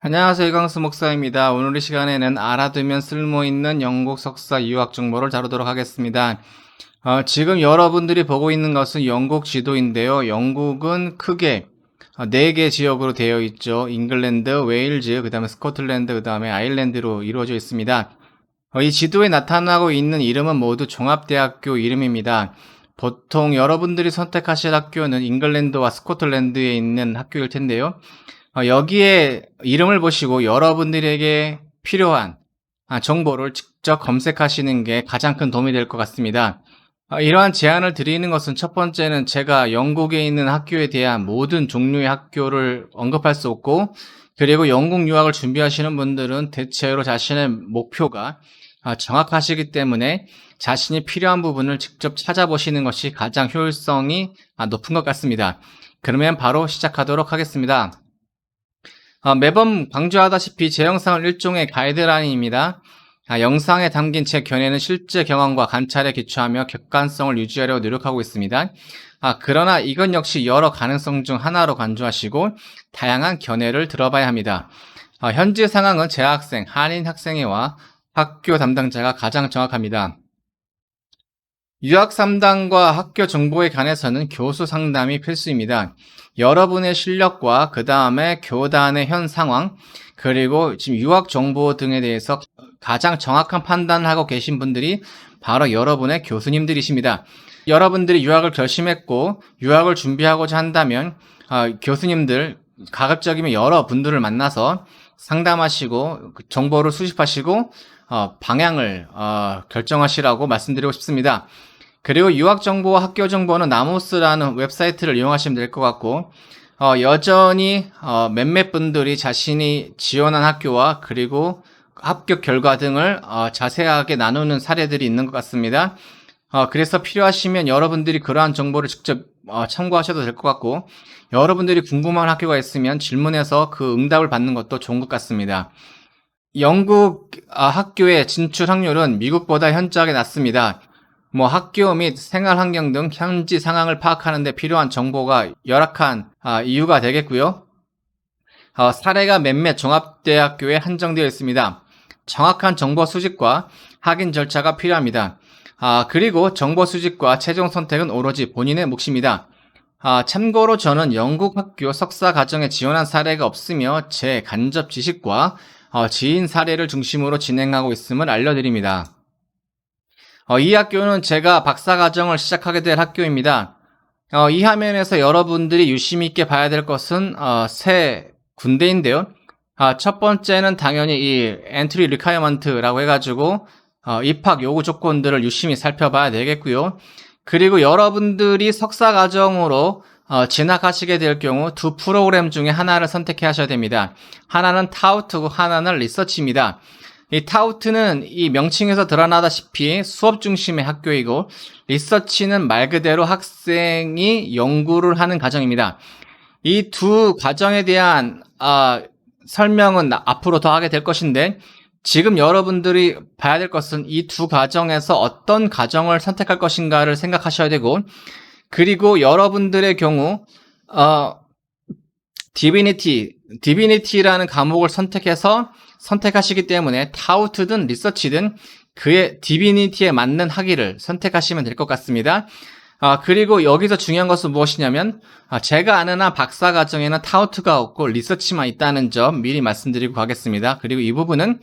안녕하세요. 이광수 목사입니다. 오늘 이 시간에는 알아두면 쓸모있는 영국 석사 유학 정보를 다루도록 하겠습니다. 지금 여러분들이 보고 있는 것은 영국 지도인데요. 영국은 크게 4개 지역으로 되어 있죠. 잉글랜드, 웨일즈, 그 다음에 스코틀랜드, 그 다음에 아일랜드로 이루어져 있습니다. 이 지도에 나타나고 있는 이름은 모두 종합대학교 이름입니다. 보통 여러분들이 선택하실 학교는 잉글랜드와 스코틀랜드에 있는 학교일 텐데요. 여기에 이름을 보시고 여러분들에게 필요한 정보를 직접 검색하시는 게 가장 큰 도움이 될 것 같습니다. 이러한 제안을 드리는 것은 첫 번째는 제가 영국에 있는 학교에 대한 모든 종류의 학교를 언급할 수 없고, 그리고 영국 유학을 준비하시는 분들은 대체로 자신의 목표가 정확하시기 때문에 자신이 필요한 부분을 직접 찾아보시는 것이 가장 효율성이 높은 것 같습니다. 그러면 바로 시작하도록 하겠습니다. 매번 강조하다시피 제 영상은 일종의 가이드라인입니다. 영상에 담긴 제 견해는 실제 경험과 관찰에 기초하며 객관성을 유지하려고 노력하고 있습니다. 그러나 이건 역시 여러 가능성 중 하나로 간주하시고 다양한 견해를 들어봐야 합니다. 현재 상황은 재학생, 한인 학생회와 학교 담당자가 가장 정확합니다. 유학 상담과 학교 정보에 관해서는 교수 상담이 필수입니다. 여러분의 실력과 그 다음에 교단의 현 상황, 그리고 지금 유학 정보 등에 대해서 가장 정확한 판단을 하고 계신 분들이 바로 여러분의 교수님들이십니다. 여러분들이 유학을 결심했고 유학을 준비하고자 한다면 교수님들, 가급적이면 여러 분들을 만나서 상담하시고 정보를 수집하시고 방향을 결정하시라고 말씀드리고 싶습니다. 그리고 유학 정보와 학교 정보는 나무스라는 웹사이트를 이용하시면 될 것 같고, 여전히 몇몇 분들이 자신이 지원한 학교와 그리고 합격 결과 등을 자세하게 나누는 사례들이 있는 것 같습니다. 그래서 필요하시면 여러분들이 그러한 정보를 직접 참고하셔도 될 것 같고, 여러분들이 궁금한 학교가 있으면 질문해서 그 응답을 받는 것도 좋은 것 같습니다. 영국 학교의 진출 확률은 미국보다 현저하게 낮습니다. 학교 및 생활 환경 등 현지 상황을 파악하는 데 필요한 정보가 열악한 이유가 되겠고요. 사례가 몇몇 종합대학교에 한정되어 있습니다. 정확한 정보 수집과 확인 절차가 필요합니다. 그리고 정보 수집과 최종 선택은 오로지 본인의 몫입니다. 참고로 저는 영국 학교 석사 과정에 지원한 사례가 없으며 제 간접 지식과 지인 사례를 중심으로 진행하고 있음을 알려드립니다. 이 학교는 제가 박사과정을 시작하게 될 학교입니다. 이 화면에서 여러분들이 유심히 있게 봐야 될 것은 세 군데인데요. 첫 번째는 당연히 이 Entry Requirement라고 해가지고 입학 요구 조건들을 유심히 살펴봐야 되겠고요. 그리고 여러분들이 석사과정으로 진학하시게 될 경우 두 프로그램 중에 하나를 선택해 하셔야 됩니다. 하나는 타우트고 하나는 리서치입니다. 이 타우트는 이 명칭에서 드러나다시피 수업 중심의 학교이고, 리서치는 말 그대로 학생이 연구를 하는 과정입니다. 이 두 과정에 대한 설명은 앞으로 더 하게 될 것인데, 지금 여러분들이 봐야 될 것은 이 두 과정에서 어떤 과정을 선택할 것인가를 생각하셔야 되고, 그리고 여러분들의 경우 디비니티라는 과목을 선택하시기 때문에 타우트든 리서치든 그의 디비니티에 맞는 학위를 선택하시면 될 것 같습니다. 그리고 여기서 중요한 것은 무엇이냐면 제가 아는 한 박사과정에는 타우트가 없고 리서치만 있다는 점 미리 말씀드리고 가겠습니다. 그리고 이 부분은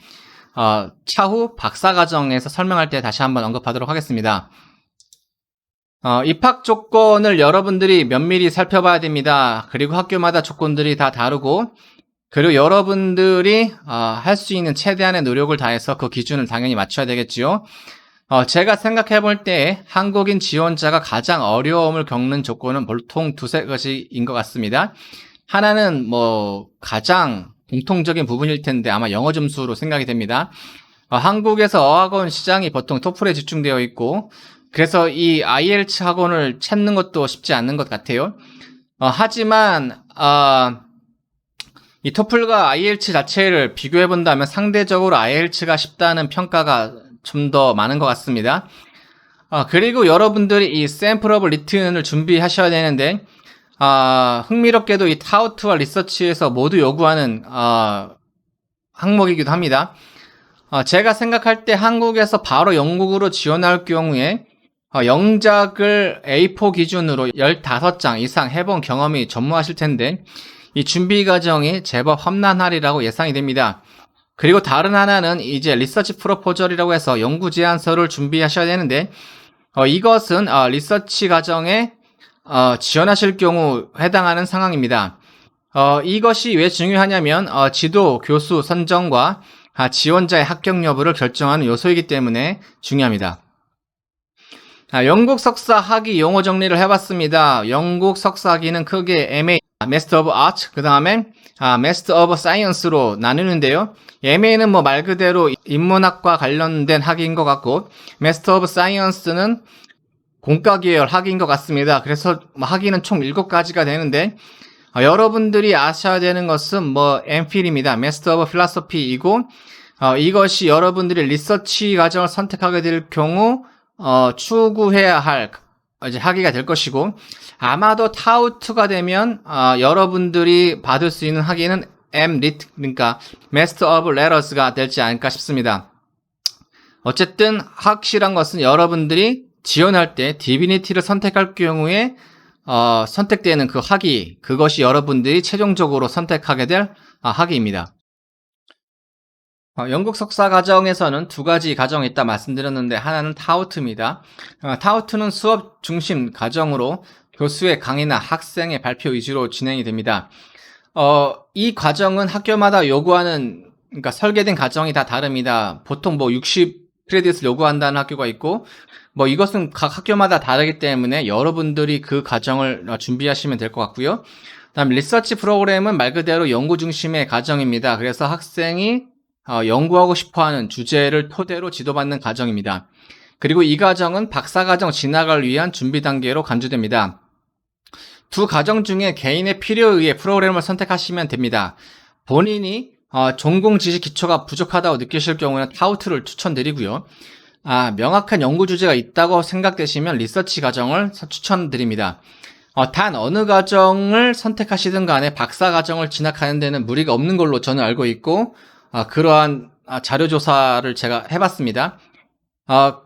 차후 박사과정에서 설명할 때 다시 한번 언급하도록 하겠습니다. 입학 조건을 여러분들이 면밀히 살펴봐야 됩니다. 그리고 학교마다 조건들이 다 다르고, 그리고 여러분들이 할 수 있는 최대한의 노력을 다해서 그 기준을 당연히 맞춰야 되겠지요. 제가 생각해 볼 때 한국인 지원자가 가장 어려움을 겪는 조건은 보통 두세 가지인 것 같습니다. 하나는 가장 공통적인 부분일 텐데 아마 영어 점수로 생각이 됩니다. 한국에서 어학원 시장이 보통 토플에 집중되어 있고, 그래서 이 IELTS 학원을 찾는 것도 쉽지 않은 것 같아요. 하지만 이 토플과 IELTS 자체를 비교해 본다면 상대적으로 IELTS가 쉽다는 평가가 좀 더 많은 것 같습니다. 그리고 여러분들이 이 샘플 오브 리튼을 준비하셔야 되는데, 흥미롭게도 이 타우트와 리서치에서 모두 요구하는 항목이기도 합니다. 제가 생각할 때 한국에서 바로 영국으로 지원할 경우에 영작을 A4 기준으로 15장 이상 해본 경험이 전무하실 텐데 이 준비 과정이 제법 험난하리라고 예상이 됩니다. 그리고 다른 하나는 이제 리서치 프로포절이라고 해서 연구 제안서를 준비하셔야 되는데 이것은 리서치 과정에 지원하실 경우 해당하는 상황입니다. 이것이 왜 중요하냐면 지도 교수 선정과 지원자의 합격 여부를 결정하는 요소이기 때문에 중요합니다. 영국 석사 학위 용어 정리를 해봤습니다. 영국 석사 학위는 크게 MA, Master of Arts, 그 다음에 Master of Science로 나누는데요. MA는 뭐 말 그대로 인문학과 관련된 학위인 것 같고, Master of Science는 공과 계열 학위인 것 같습니다. 그래서 학위는 총 7가지가 되는데, 여러분들이 아셔야 되는 것은 뭐 MPhil입니다. Master of Philosophy이고, 이것이 여러분들이 리서치 과정을 선택하게 될 경우 추구해야 할 이제 학위가 될 것이고, 아마도 타우트가 되면 여러분들이 받을 수 있는 학위는 MLit, 그러니까 Master of Letters가 될지 않을까 싶습니다. 어쨌든 확실한 것은 여러분들이 지원할 때 디비니티를 선택할 경우에 선택되는 그 학위, 그것이 여러분들이 최종적으로 선택하게 될 학위입니다. 영국 석사 과정에서는 2가지 과정이 있다 말씀드렸는데 하나는 타우트입니다. 타우트는 수업 중심 과정으로 교수의 강의나 학생의 발표 위주로 진행이 됩니다. 이 과정은 학교마다 요구하는, 그러니까 설계된 과정이 다 다릅니다. 보통 뭐 60크레딧을 요구한다는 학교가 있고, 뭐 이것은 각 학교마다 다르기 때문에 여러분들이 그 과정을 준비하시면 될 것 같고요. 다음 리서치 프로그램은 말 그대로 연구 중심의 과정입니다. 그래서 학생이 연구하고 싶어하는 주제를 토대로 지도받는 과정입니다. 그리고 이 과정은 박사과정 진학을 위한 준비 단계로 간주됩니다. 2 과정 중에 개인의 필요에 의해 프로그램을 선택하시면 됩니다. 본인이 전공 지식 기초가 부족하다고 느끼실 경우에는 타우트를 추천드리고요. 명확한 연구 주제가 있다고 생각되시면 리서치 과정을 추천드립니다. 단 어느 과정을 선택하시든 간에 박사 과정을 진학하는 데는 무리가 없는 걸로 저는 알고 있고, 그러한 자료조사를 제가 해봤습니다.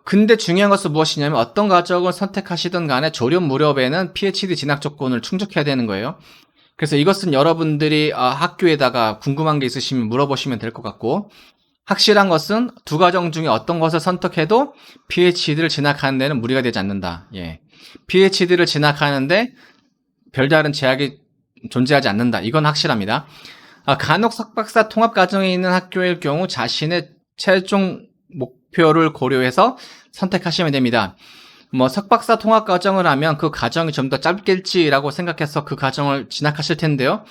근데 중요한 것은 무엇이냐면 어떤 과정을 선택하시든 간에 졸업 무렵에는 PhD 진학 조건을 충족해야 되는 거예요. 그래서 이것은 여러분들이 학교에다가 궁금한 게 있으시면 물어보시면 될 것 같고, 확실한 것은 2 과정 중에 어떤 것을 선택해도 PhD를 진학하는 데는 무리가 되지 않는다. 예. PhD를 진학하는데 별다른 제약이 존재하지 않는다. 이건 확실합니다. 간혹 석박사 통합 과정에 있는 학교일 경우 자신의 최종 목표를 고려해서 선택하시면 됩니다. 뭐 석박사 통합 과정을 하면 그 과정이 좀 더 짧겠지라고 생각해서 그 과정을 진학하실 텐데요.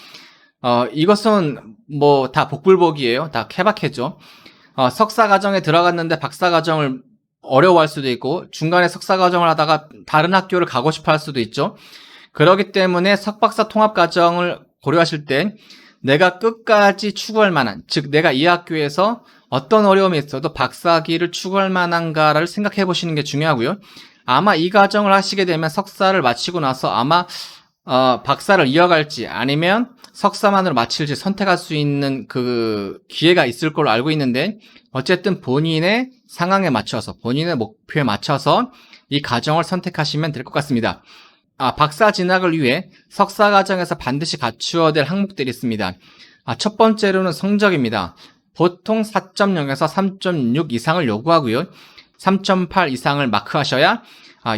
이것은 뭐 다 복불복이에요. 다 케바케죠. 석사 과정에 들어갔는데 박사 과정을 어려워할 수도 있고, 중간에 석사 과정을 하다가 다른 학교를 가고 싶어 할 수도 있죠. 그렇기 때문에 석박사 통합 과정을 고려하실 때 내가 끝까지 추구할 만한, 즉 내가 이 학교에서 어떤 어려움이 있어도 박사학위를 추구할 만한가를 생각해 보시는 게 중요하고요. 아마 이 과정을 하시게 되면 석사를 마치고 나서 아마 박사를 이어갈지 아니면 석사만으로 마칠지 선택할 수 있는 그 기회가 있을 걸로 알고 있는데, 어쨌든 본인의 상황에 맞춰서, 본인의 목표에 맞춰서 이 과정을 선택하시면 될 것 같습니다. 박사 진학을 위해 석사 과정에서 반드시 갖추어야 될 항목들이 있습니다. 첫 번째로는 성적입니다. 보통 4.0에서 3.6 이상을 요구하고요. 3.8 이상을 마크하셔야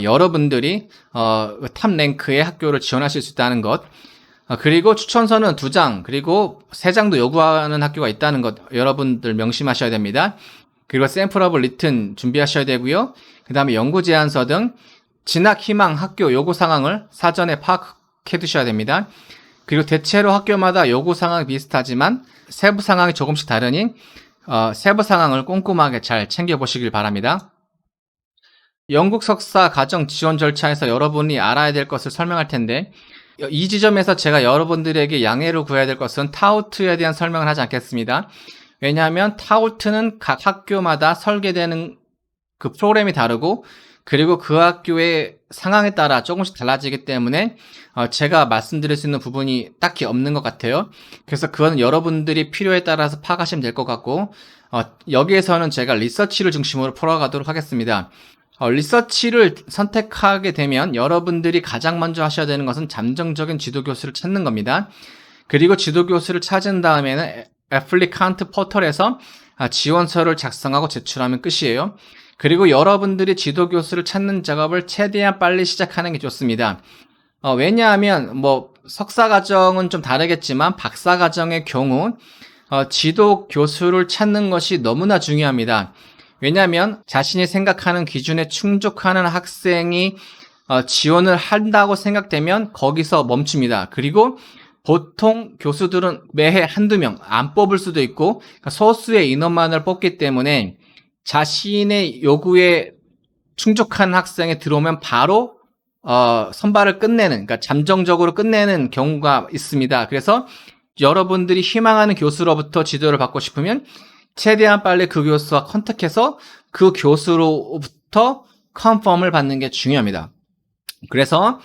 여러분들이 탑 랭크의 학교를 지원하실 수 있다는 것. 그리고 추천서는 2장, 그리고 3장도 요구하는 학교가 있다는 것 여러분들 명심하셔야 됩니다. 그리고 샘플 오브 리튼 준비하셔야 되고요. 그 다음에 연구 제안서 등 진학 희망 학교 요구 상황을 사전에 파악해 두셔야 됩니다. 그리고 대체로 학교마다 요구 상황이 비슷하지만 세부 상황이 조금씩 다르니 세부 상황을 꼼꼼하게 잘 챙겨보시길 바랍니다. 영국 석사 과정 지원 절차에서 여러분이 알아야 될 것을 설명할 텐데, 이 지점에서 제가 여러분들에게 양해를 구해야 될 것은 타우트에 대한 설명을 하지 않겠습니다. 왜냐하면 타우트는 각 학교마다 설계되는 그 프로그램이 다르고 그리고 그 학교의 상황에 따라 조금씩 달라지기 때문에 제가 말씀드릴 수 있는 부분이 딱히 없는 것 같아요. 그래서 그거는 여러분들이 필요에 따라서 파악하시면 될 것 같고, 여기에서는 제가 리서치를 중심으로 풀어가도록 하겠습니다. 리서치를 선택하게 되면 여러분들이 가장 먼저 하셔야 되는 것은 잠정적인 지도교수를 찾는 겁니다. 그리고 지도교수를 찾은 다음에는 애플리칸트 포털에서 지원서를 작성하고 제출하면 끝이에요. 그리고 여러분들이 지도교수를 찾는 작업을 최대한 빨리 시작하는 게 좋습니다. 왜냐하면 석사과정은 좀 다르겠지만 박사과정의 경우 지도교수를 찾는 것이 너무나 중요합니다. 왜냐하면 자신이 생각하는 기준에 충족하는 학생이 지원을 한다고 생각되면 거기서 멈춥니다. 그리고 보통 교수들은 매해 한두 명 안 뽑을 수도 있고 소수의 인원만을 뽑기 때문에 자신의 요구에 충족한 학생이 들어오면 바로 선발을 끝내는, 그러니까 잠정적으로 끝내는 경우가 있습니다. 그래서 여러분들이 희망하는 교수로부터 지도를 받고 싶으면 최대한 빨리 그 교수와 컨택해서 그 교수로부터 컨펌을 받는 게 중요합니다. 그래서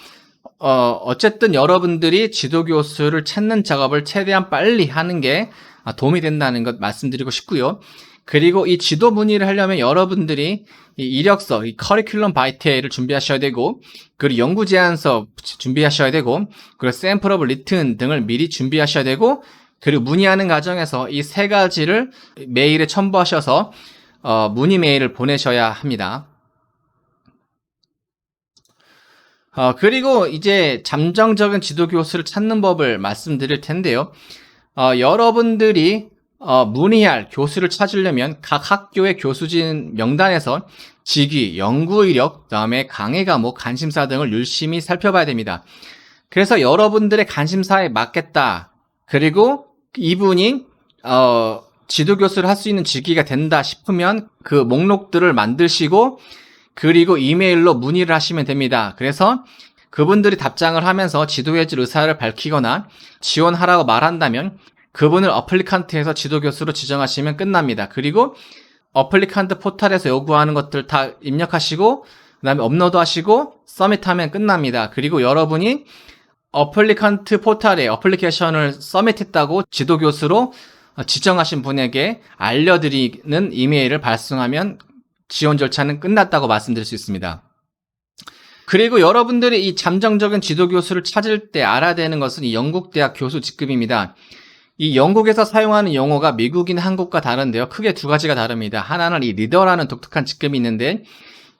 어쨌든 여러분들이 지도교수를 찾는 작업을 최대한 빨리 하는 게 도움이 된다는 것 말씀드리고 싶고요. 그리고 이 지도 문의를 하려면 여러분들이 이 이력서, 이 커리큘럼 바이테를 준비하셔야 되고, 그리고 연구 제안서 준비하셔야 되고, 그리고 샘플 오브 리튼 등을 미리 준비하셔야 되고, 그리고 문의하는 과정에서 이 세 가지를 메일에 첨부하셔서 문의 메일을 보내셔야 합니다. 그리고 이제 잠정적인 지도교수를 찾는 법을 말씀드릴 텐데요. 여러분들이 문의할 교수를 찾으려면 각 학교의 교수진 명단에서 직위, 연구 이력, 그다음에 강의 과목, 관심사 등을 열심히 살펴봐야 됩니다. 그래서 여러분들의 관심사에 맞겠다. 그리고 이분이 지도교수를 할 수 있는 직위가 된다 싶으면 그 목록들을 만드시고 그리고 이메일로 문의를 하시면 됩니다. 그래서 그분들이 답장을 하면서 지도해줄 의사를 밝히거나 지원하라고 말한다면 그분을 어플리칸트에서 지도교수로 지정하시면 끝납니다. 그리고 어플리칸트 포털에서 요구하는 것들 다 입력하시고 그 다음에 업로드하시고 서밋하면 끝납니다. 그리고 여러분이 어플리칸트 포털에 어플리케이션을 서밋했다고 지도교수로 지정하신 분에게 알려드리는 이메일을 발송하면 지원 절차는 끝났다고 말씀드릴 수 있습니다. 그리고 여러분들이 이 잠정적인 지도교수를 찾을 때 알아야 되는 것은 이 영국 대학 교수 직급입니다. 이 영국에서 사용하는 용어가 미국인 한국과 다른데요. 크게 두 가지가 다릅니다. 하나는 이 리더라는 독특한 직급이 있는데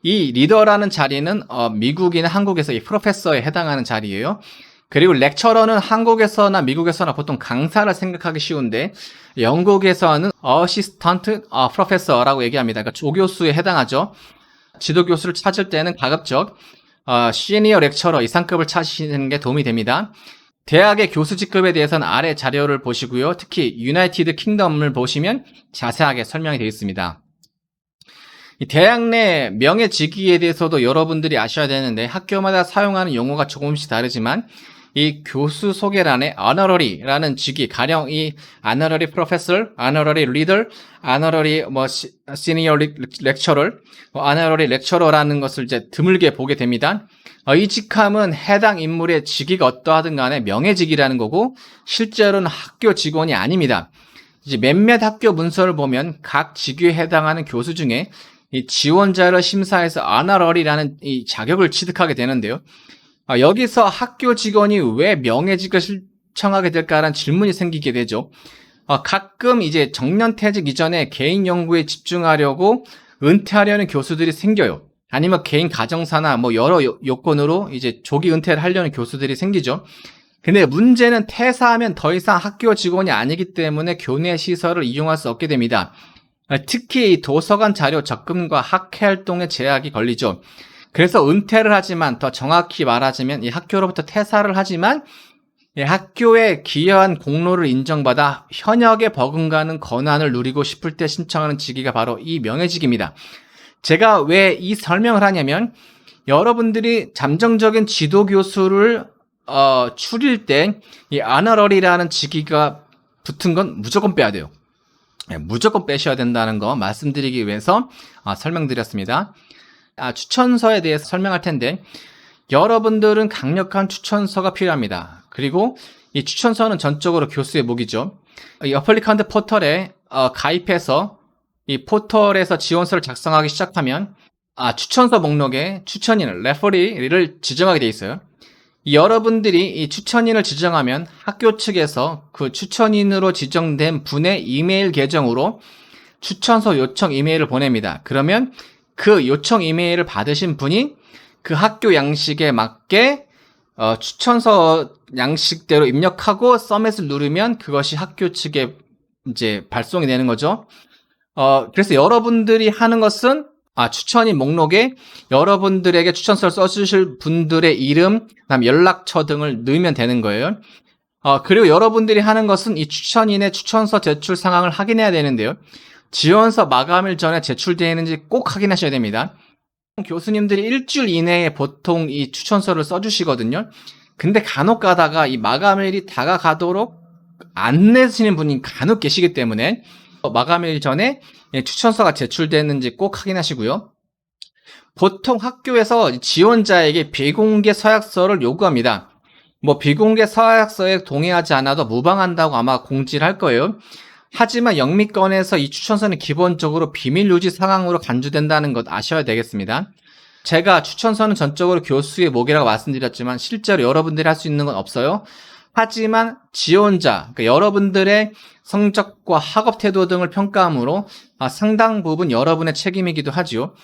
이 리더라는 자리는 미국인 한국에서 이 프로페서에 해당하는 자리예요. 그리고 렉처러는 한국에서나 미국에서나 보통 강사를 생각하기 쉬운데 영국에서는 어시스턴트 프로페서라고 얘기합니다. 그러니까 조교수에 해당하죠. 지도교수를 찾을 때는 가급적 시니어 렉처러 이상급을 찾으시는 게 도움이 됩니다. 대학의 교수 직급에 대해서는 아래 자료를 보시고요. 특히 유나이티드 킹덤을 보시면 자세하게 설명이 되어 있습니다. 이 대학 내 명예 직위에 대해서도 여러분들이 아셔야 되는데 학교마다 사용하는 용어가 조금씩 다르지만 이 교수 소개란에 honorary라는 직위, 가령 이 honorary professor, honorary leader, honorary senior lecturer, honorary lecturer라는 것을 이제 드물게 보게 됩니다. 이 직함은 해당 인물의 직위가 어떠하든 간에 명예직이라는 거고 실제로는 학교 직원이 아닙니다. 이제 몇몇 학교 문서를 보면 각 직위에 해당하는 교수 중에 이 지원자를 심사해서 honorary라는 이 자격을 취득하게 되는데요. 여기서 학교 직원이 왜 명예직을 신청하게 될까라는 질문이 생기게 되죠. 가끔 이제 정년퇴직 이전에 개인 연구에 집중하려고 은퇴하려는 교수들이 생겨요. 아니면 개인 가정사나 여러 요건으로 이제 조기 은퇴를 하려는 교수들이 생기죠. 근데 문제는 퇴사하면 더 이상 학교 직원이 아니기 때문에 교내 시설을 이용할 수 없게 됩니다. 특히 도서관 자료 접근과 학회 활동에 제약이 걸리죠. 그래서 은퇴를 하지만 더 정확히 말하자면 이 학교로부터 퇴사를 하지만 이 학교에 기여한 공로를 인정받아 현역에 버금가는 권한을 누리고 싶을 때 신청하는 직위가 바로 이 명예직입니다. 제가 왜 이 설명을 하냐면 여러분들이 잠정적인 지도교수를 추릴 때 이 honorary라는 직위가 붙은 건 무조건 빼야 돼요. 무조건 빼셔야 된다는 거 말씀드리기 위해서 설명드렸습니다. 추천서에 대해서 설명할 텐데, 여러분들은 강력한 추천서가 필요합니다. 그리고 이 추천서는 전적으로 교수의 목이죠. 이 어플리칸트 포털에 가입해서 이 포털에서 지원서를 작성하기 시작하면 추천서 목록에 추천인, 레퍼리를 지정하게 돼 있어요. 여러분들이 이 추천인을 지정하면 학교 측에서 그 추천인으로 지정된 분의 이메일 계정으로 추천서 요청 이메일을 보냅니다. 그러면 그 요청 이메일을 받으신 분이 그 학교 양식에 맞게 추천서 양식대로 입력하고 서밋을 누르면 그것이 학교 측에 이제 발송이 되는 거죠. 그래서 여러분들이 하는 것은 추천인 목록에 여러분들에게 추천서를 써주실 분들의 이름, 그다음 연락처 등을 넣으면 되는 거예요. 그리고 여러분들이 하는 것은 이 추천인의 추천서 제출 상황을 확인해야 되는데요. 지원서 마감일 전에 제출되어 있는지 꼭 확인하셔야 됩니다. 교수님들이 일주일 이내에 보통 이 추천서를 써주시거든요. 근데 간혹 가다가 이 마감일이 다가가도록 안 내시는 분이 간혹 계시기 때문에 마감일 전에 추천서가 제출됐는지 꼭 확인하시고요. 보통 학교에서 지원자에게 비공개 서약서를 요구합니다. 비공개 서약서에 동의하지 않아도 무방한다고 아마 공지를 할 거예요. 하지만 영미권에서 이 추천서는 기본적으로 비밀 유지 상황으로 간주된다는 것 아셔야 되겠습니다. 제가 추천서는 전적으로 교수의 목이라고 말씀드렸지만 실제로 여러분들이 할 수 있는 건 없어요. 하지만 지원자, 그러니까 여러분들의 성적과 학업 태도 등을 평가함으로 상당 부분 여러분의 책임이기도 하지요.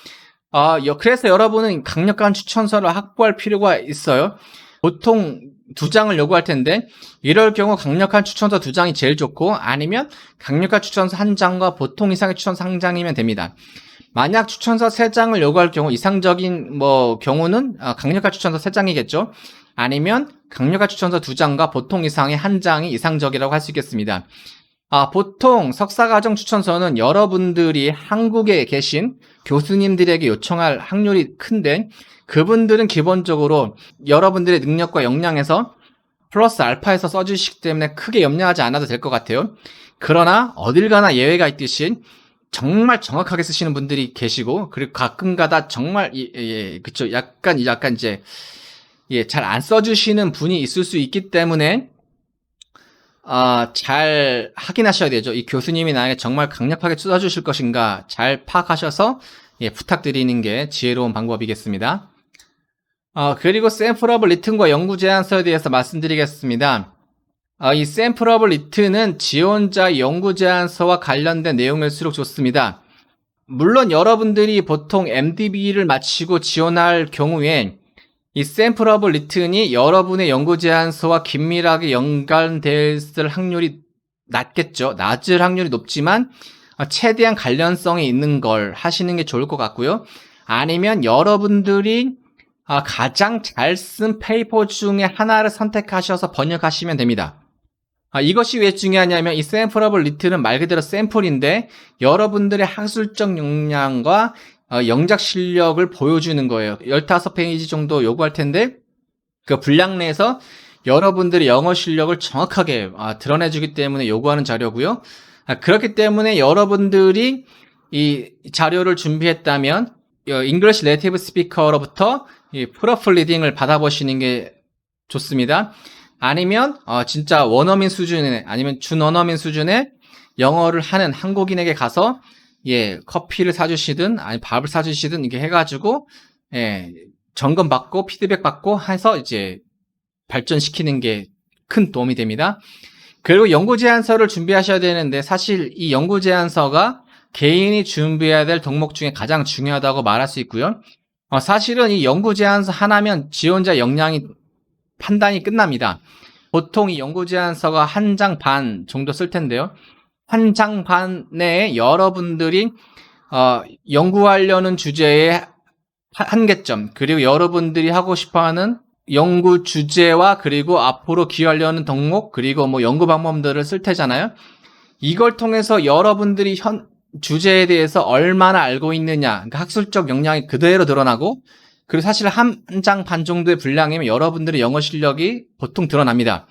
그래서 여러분은 강력한 추천서를 확보할 필요가 있어요. 보통 2장을 요구할 텐데 이럴 경우 강력한 추천서 2장이 제일 좋고, 아니면 강력한 추천서 1장과 보통 이상의 추천서 1장이면 됩니다. 만약 추천서 3장을 요구할 경우 이상적인 경우는 강력한 추천서 3장이겠죠. 아니면 강력한 추천서 2장과 보통 이상의 1장이 이상적이라고 할 수 있겠습니다. 보통 석사과정 추천서는 여러분들이 한국에 계신 교수님들에게 요청할 확률이 큰데, 그분들은 기본적으로 여러분들의 능력과 역량에서 플러스 알파에서 써주시기 때문에 크게 염려하지 않아도 될 것 같아요. 그러나 어딜 가나 예외가 있듯이 정말 정확하게 쓰시는 분들이 계시고, 그리고 가끔가다 정말 그쵸, 약간 이제 잘 안 써주시는 분이 있을 수 있기 때문에 잘 확인하셔야 되죠. 이 교수님이 나에게 정말 강력하게 써주실 것인가 잘 파악하셔서 부탁드리는 게 지혜로운 방법이겠습니다. 그리고 샘플업을 리튼과 연구 제안서에 대해서 말씀드리겠습니다. 이 샘플업을 리튼은 지원자 연구 제안서와 관련된 내용일수록 좋습니다. 물론 여러분들이 보통 MDB를 마치고 지원할 경우에 이 샘플업을 리튼이 여러분의 연구 제안서와 긴밀하게 연관될 확률이 낮겠죠. 낮을 확률이 높지만 최대한 관련성이 있는 걸 하시는 게 좋을 것 같고요. 아니면 여러분들이 가장 잘 쓴 페이퍼 중에 하나를 선택하셔서 번역하시면 됩니다. 이것이 왜 중요하냐면 이 샘플업을 리튼은 말 그대로 샘플인데 여러분들의 학술적 역량과 영작 실력을 보여주는 거예요. 15페이지 정도 요구할 텐데 그 분량 내에서 여러분들의 영어 실력을 정확하게 드러내주기 때문에 요구하는 자료고요. 그렇기 때문에 여러분들이 이 자료를 준비했다면 English Native Speaker로부터 이 프로필 리딩을 받아보시는 게 좋습니다. 아니면 진짜 원어민 수준의 아니면 준원어민 수준의 영어를 하는 한국인에게 가서 커피를 사주시든 아니 밥을 사주시든 이렇게 해가지고 점검 받고 피드백 받고 해서 이제 발전시키는 게 큰 도움이 됩니다. 그리고 연구 제안서를 준비하셔야 되는데 사실 이 연구 제안서가 개인이 준비해야 될 덕목 중에 가장 중요하다고 말할 수 있고요. 사실은 이 연구 제안서 하나면 지원자 역량이 판단이 끝납니다. 보통 이 연구 제안서가 1장 반 정도 쓸 텐데요. 1장 반 내에 여러분들이 연구하려는 주제의 한계점, 그리고 여러분들이 하고 싶어하는 연구 주제와 그리고 앞으로 기여하려는 덕목, 그리고 연구 방법들을 쓸 테잖아요. 이걸 통해서 여러분들이 주제에 대해서 얼마나 알고 있느냐, 그러니까 학술적 역량이 그대로 드러나고, 그리고 사실 1장 반 정도의 분량이면 여러분들의 영어 실력이 보통 드러납니다.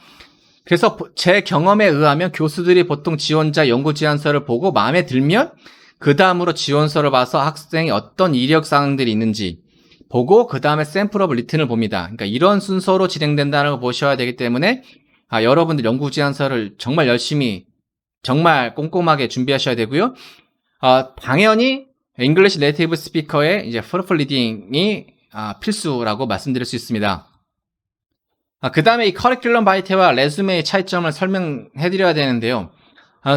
그래서 제 경험에 의하면 교수들이 보통 지원자 연구 제안서를 보고 마음에 들면 그 다음으로 지원서를 봐서 학생이 어떤 이력 사항들이 있는지 보고 그 다음에 샘플 오브 리튼을 봅니다. 그러니까 이런 순서로 진행된다는 걸 보셔야 되기 때문에 여러분들 연구 제안서를 정말 열심히 정말 꼼꼼하게 준비하셔야 되고요. 당연히 잉글리시 네이티브 스피커의 이제 프로필 리딩이 필수라고 말씀드릴 수 있습니다. 그 다음에 이 커리큘럼 바이테와 레주메의 차이점을 설명해 드려야 되는데요.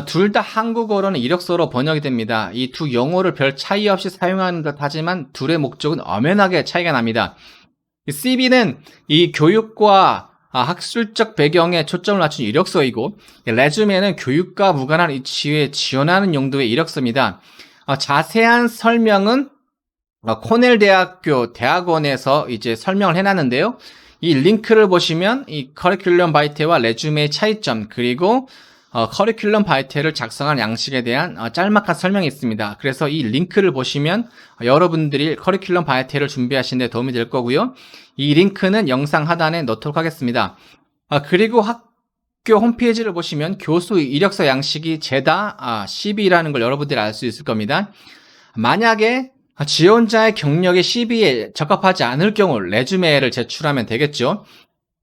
둘 다 한국어로는 이력서로 번역이 됩니다. 이 두 용어를 별 차이 없이 사용하는 듯 하지만 둘의 목적은 엄연하게 차이가 납니다. CV는 이 교육과 학술적 배경에 초점을 맞춘 이력서이고, 레주메는 교육과 무관한 이치에 지원하는 용도의 이력서입니다. 자세한 설명은 코넬 대학교 대학원에서 이제 설명을 해놨는데요. 이 링크를 보시면 이 커리큘럼 바이테와 레주메의 차이점, 그리고 커리큘럼 바이테를 작성한 양식에 대한 짤막한 설명이 있습니다. 그래서 이 링크를 보시면 여러분들이 커리큘럼 바이테를 준비하시는 데 도움이 될 거고요. 이 링크는 영상 하단에 넣도록 하겠습니다. 그리고 학교 홈페이지를 보시면 교수 이력서 양식이 죄다 CV라는 걸 여러분들이 알 수 있을 겁니다. 만약에 지원자의 경력이 CV에 적합하지 않을 경우 레주메를 제출하면 되겠죠.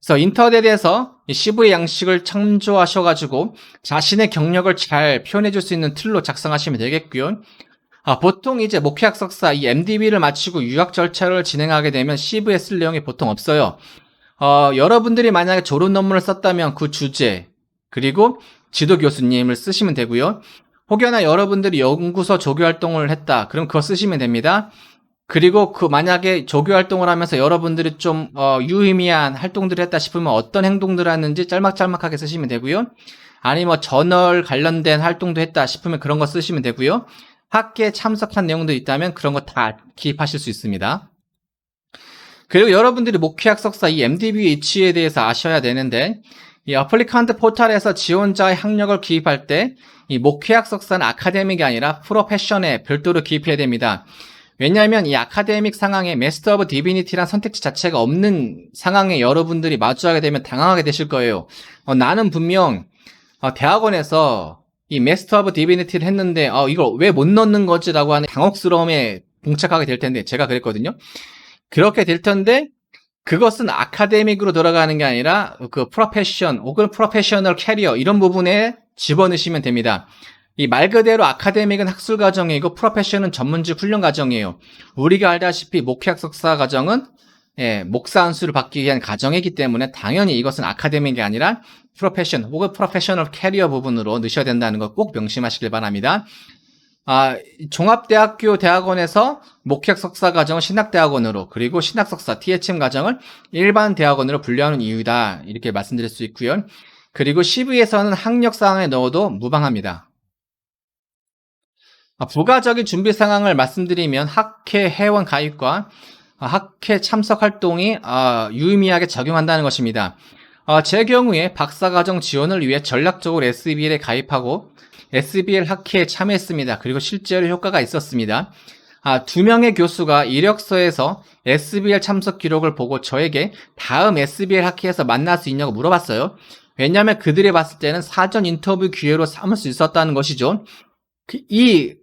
그래서 인터넷에서 CV 양식을 참조하셔가지고 자신의 경력을 잘 표현해 줄 수 있는 틀로 작성하시면 되겠고요. 보통 이제 목회학 석사 이 MDB를 마치고 유학 절차를 진행하게 되면 CV에 쓸 내용이 보통 없어요. 여러분들이 만약에 졸업 논문을 썼다면 그 주제 그리고 지도 교수님을 쓰시면 되고요. 혹여나 여러분들이 연구소 조교 활동을 했다, 그럼 그거 쓰시면 됩니다. 그리고 만약에 조교 활동을 하면서 여러분들이 좀 유의미한 활동들을 했다 싶으면 어떤 행동들을 했는지 짤막짤막하게 쓰시면 되고요. 아니면 저널 관련된 활동도 했다 싶으면 그런 거 쓰시면 되고요. 학회에 참석한 내용도 있다면 그런 거 다 기입하실 수 있습니다. 그리고 여러분들이 목회학 석사 이 MDB 이치에 대해서 아셔야 되는데, 이 어플리칸트 포털에서 지원자의 학력을 기입할 때 이 목회학 석사는 아카데믹이 아니라 프로페션에 별도로 기입해야 됩니다. 왜냐하면 이 아카데믹 상황에 마스터 오브 디비니티란 선택지 자체가 없는 상황에 여러분들이 마주하게 되면 당황하게 되실 거예요. 나는 분명 대학원에서 이 마스터 오브 디비니티를 했는데 이걸 왜 못 넣는 거지? 라고 하는 당혹스러움에 봉착하게 될 텐데, 제가 그랬거든요. 그렇게 될 텐데 그것은 아카데믹으로 돌아가는 게 아니라 그 프로페션 혹은 프로페셔널 캐리어 이런 부분에 집어넣으시면 됩니다. 이 말 그대로 아카데믹은 학술 과정이고 프로페셔널은 전문직 훈련 과정이에요. 우리가 알다시피 목회학 석사 과정은 목사 안수를 받기 위한 과정이기 때문에 당연히 이것은 아카데믹이 아니라 프로페션 혹은 프로페셔널 캐리어 부분으로 넣으셔야 된다는 거 꼭 명심하시길 바랍니다. 종합대학교 대학원에서 목회학 석사 과정을 신학대학원으로, 그리고 신학석사 THM 과정을 일반 대학원으로 분류하는 이유다, 이렇게 말씀드릴 수 있고요. 그리고 CV에서는 학력사항에 넣어도 무방합니다. 부가적인 준비 상황을 말씀드리면 학회 회원 가입과 학회 참석 활동이 유의미하게 적용한다는 것입니다. 제 경우에 박사과정 지원을 위해 전략적으로 SBL에 가입하고 SBL 학회에 참여했습니다. 그리고 실제로 효과가 있었습니다. 2명의 교수가 이력서에서 SBL 참석 기록을 보고 저에게 다음 SBL 학회에서 만날 수 있냐고 물어봤어요. 왜냐하면 그들이 봤을 때는 사전 인터뷰 기회로 삼을 수 있었다는 것이죠. 이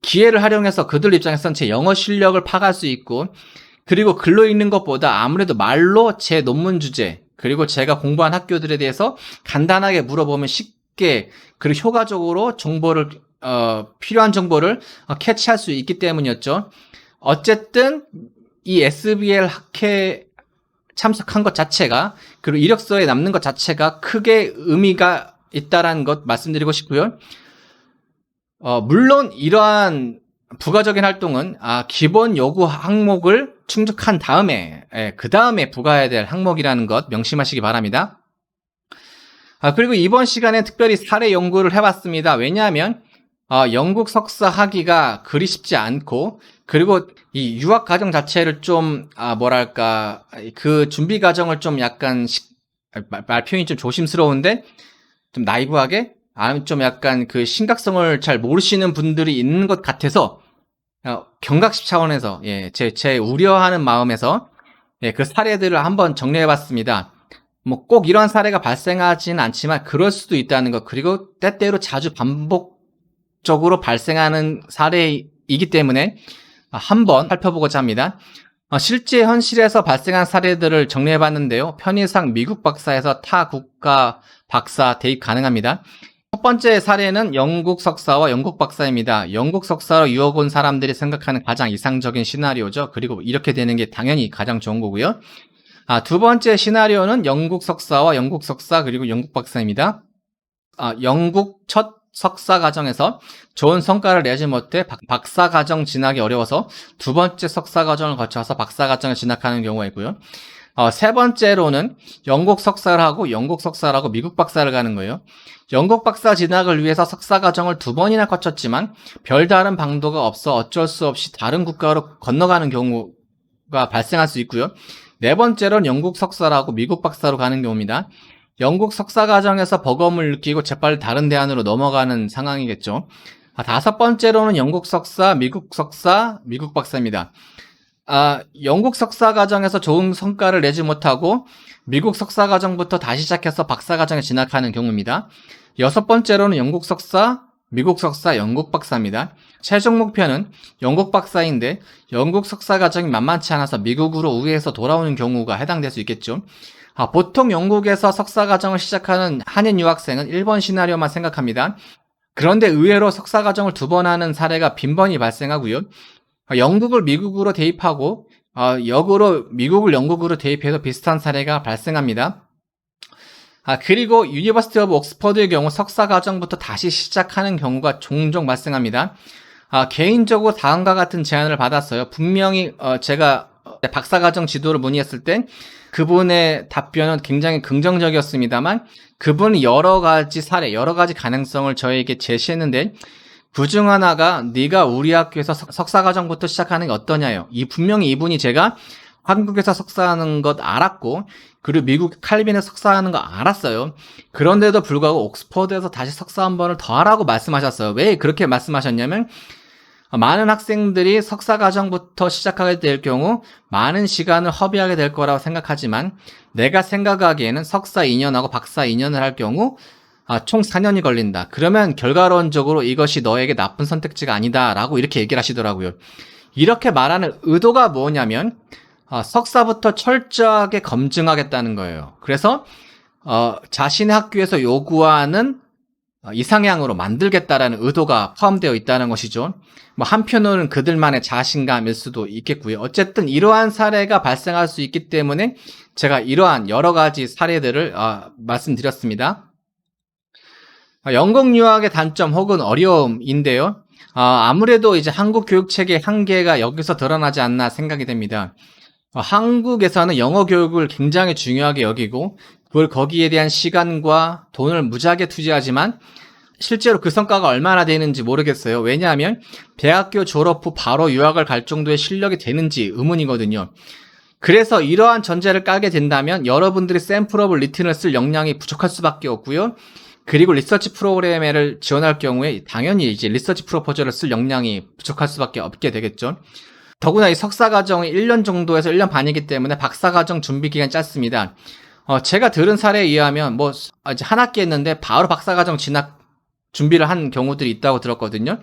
기회를 활용해서 그들 입장에서는 제 영어 실력을 파악할 수 있고, 그리고 글로 읽는 것보다 아무래도 말로 제 논문 주제 그리고 제가 공부한 학교들에 대해서 간단하게 물어보면 쉽게 그리고 효과적으로 정보를 필요한 정보를 캐치할 수 있기 때문이었죠. 어쨌든 이 SBL 학회 참석한 것 자체가, 그리고 이력서에 남는 것 자체가 크게 의미가 있다라는 것 말씀드리고 싶고요. 물론 이러한 부가적인 활동은 기본 요구 항목을 충족한 다음에 그 다음에 부과해야 될 항목이라는 것 명심하시기 바랍니다. 그리고 이번 시간에 특별히 사례 연구를 해봤습니다. 왜냐하면 영국 석사 하기가 그리 쉽지 않고, 그리고 이 유학 과정 자체를 좀 뭐랄까 그 준비 과정을 좀 약간 말 표현이 좀 조심스러운데 좀 나이브하게, 아니면 좀 약간 그 심각성을 잘 모르시는 분들이 있는 것 같아서 경각심 차원에서 제 우려하는 마음에서 그 사례들을 한번 정리해봤습니다. 뭐 꼭 이런 사례가 발생하지는 않지만 그럴 수도 있다는 것, 그리고 때때로 자주 반복되는 연속적으로 발생하는 사례이기 때문에 한번 살펴보고자 합니다. 실제 현실에서 발생한 사례들을 정리해 봤는데요. 편의상 미국 박사에서 타 국가 박사 대입 가능합니다. 첫 번째 사례는 영국 석사와 영국 박사입니다. 영국 석사로 유학 온 사람들이 생각하는 가장 이상적인 시나리오죠. 그리고 이렇게 되는 게 당연히 가장 좋은 거고요. 두 번째 시나리오는 영국 석사와 영국 석사 그리고 영국 박사입니다. 영국 첫 석사 과정에서 좋은 성과를 내지 못해 박사 과정 진학이 어려워서 두 번째 석사 과정을 거쳐서 박사 과정을 진학하는 경우가 있고요. 세 번째로는 영국 석사를 하고 영국 석사를 하고 미국 박사를 가는 거예요. 영국 박사 진학을 위해서 석사 과정을 2번이나 거쳤지만 별다른 방도가 없어 어쩔 수 없이 다른 국가로 건너가는 경우가 발생할 수 있고요. 네 번째로는 영국 석사를 하고 미국 박사로 가는 경우입니다. 영국 석사 과정에서 버거움을 느끼고 재빨리 다른 대안으로 넘어가는 상황이겠죠. 다섯 번째로는 영국 석사, 미국 박사입니다. 영국 석사 과정에서 좋은 성과를 내지 못하고 미국 석사 과정부터 다시 시작해서 박사 과정에 진학하는 경우입니다. 여섯 번째로는 영국 석사, 미국 석사, 영국 박사입니다. 최종 목표는 영국 박사인데 영국 석사 과정이 만만치 않아서 미국으로 우회해서 돌아오는 경우가 해당될 수 있겠죠. 보통 영국에서 석사 과정을 시작하는 한인 유학생은 1번 시나리오만 생각합니다. 그런데 의외로 석사 과정을 2번 하는 사례가 빈번히 발생하고요. 영국을 미국으로 대입하고 역으로 미국을 영국으로 대입해서 비슷한 사례가 발생합니다. 그리고 유니버시티 오브 옥스퍼드의 경우 석사 과정부터 다시 시작하는 경우가 종종 발생합니다. 개인적으로 다음과 같은 제안을 받았어요. 분명히 제가 박사 과정 지도를 문의했을 때 그분의 답변은 굉장히 긍정적이었습니다만 그분은 여러 가지 사례, 여러 가지 가능성을 저에게 제시했는데 그중 하나가 네가 우리 학교에서 석사 과정부터 시작하는 게 어떠냐요. 분명히 이분이 제가 한국에서 석사하는 것 알았고 그리고 미국 칼빈에서 석사하는 거 알았어요. 그런데도 불구하고 옥스퍼드에서 다시 석사 한 번을 더 하라고 말씀하셨어요. 왜 그렇게 말씀하셨냐면 많은 학생들이 석사 과정부터 시작하게 될 경우 많은 시간을 허비하게 될 거라고 생각하지만 내가 생각하기에는 석사 2년하고 박사 2년을 할 경우 총 4년이 걸린다. 그러면 결과론적으로 이것이 너에게 나쁜 선택지가 아니다 라고 이렇게 얘기를 하시더라고요. 이렇게 말하는 의도가 뭐냐면 석사부터 철저하게 검증하겠다는 거예요. 그래서 자신의 학교에서 요구하는 이상향으로 만들겠다라는 의도가 포함되어 있다는 것이죠. 한편으로는 그들만의 자신감일 수도 있겠고요. 어쨌든 이러한 사례가 발생할 수 있기 때문에 제가 이러한 여러 가지 사례들을 말씀드렸습니다. 영국 유학의 단점 혹은 어려움인데요. 아무래도 이제 한국 교육 체계의 한계가 여기서 드러나지 않나 생각이 됩니다. 한국에서는 영어 교육을 굉장히 중요하게 여기고 그걸 거기에 대한 시간과 돈을 무지하게 투자하지만 실제로 그 성과가 얼마나 되는지 모르겠어요. 왜냐하면 대학교 졸업 후 바로 유학을 갈 정도의 실력이 되는지 의문이거든요. 그래서 이러한 전제를 깔게 된다면 여러분들이 샘플업을 리튼을 쓸 역량이 부족할 수밖에 없고요. 그리고 리서치 프로그램을 지원할 경우에 당연히 이제 리서치 프로포저를 쓸 역량이 부족할 수밖에 없게 되겠죠. 더구나 이 석사 과정이 1년 정도에서 1년 반이기 때문에 박사 과정 준비 기간이 짧습니다. 제가 들은 사례에 의하면 이제 한 학기 했는데 바로 박사 과정 진학 준비를 한 경우들이 있다고 들었거든요.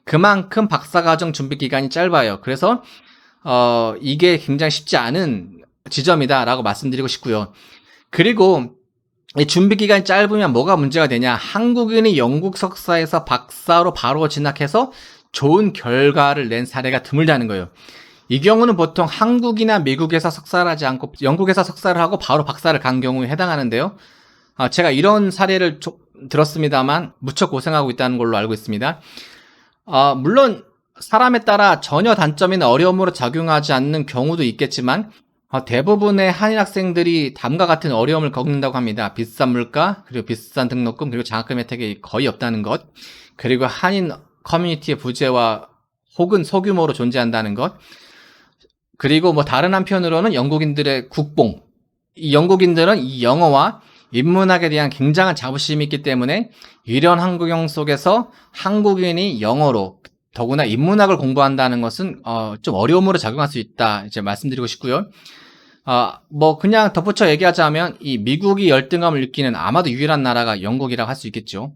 그만큼 박사 과정 준비 기간이 짧아요. 그래서 이게 굉장히 쉽지 않은 지점이다라고 말씀드리고 싶고요. 그리고 이 준비 기간이 짧으면 뭐가 문제가 되냐? 한국인이 영국 석사에서 박사로 바로 진학해서 좋은 결과를 낸 사례가 드물다는 거예요. 이 경우는 보통 한국이나 미국에서 석사를 하지 않고 영국에서 석사를 하고 바로 박사를 간 경우에 해당하는데요. 제가 이런 사례를 들었습니다만 무척 고생하고 있다는 걸로 알고 있습니다. 물론 사람에 따라 전혀 단점이나 어려움으로 작용하지 않는 경우도 있겠지만 대부분의 한인 학생들이 다음과 같은 어려움을 겪는다고 합니다. 비싼 물가, 그리고 비싼 등록금, 그리고 장학금 혜택이 거의 없다는 것, 그리고 한인 커뮤니티의 부재와 혹은 소규모로 존재한다는 것, 그리고 다른 한편으로는 영국인들의 국뽕. 이 영국인들은 이 영어와 인문학에 대한 굉장한 자부심이 있기 때문에 이런 환경 속에서 한국인이 영어로 더구나 인문학을 공부한다는 것은 좀 어려움으로 작용할 수 있다 이제 말씀드리고 싶고요. 그냥 덧붙여 얘기하자면 이 미국이 열등감을 느끼는 아마도 유일한 나라가 영국이라고 할 수 있겠죠.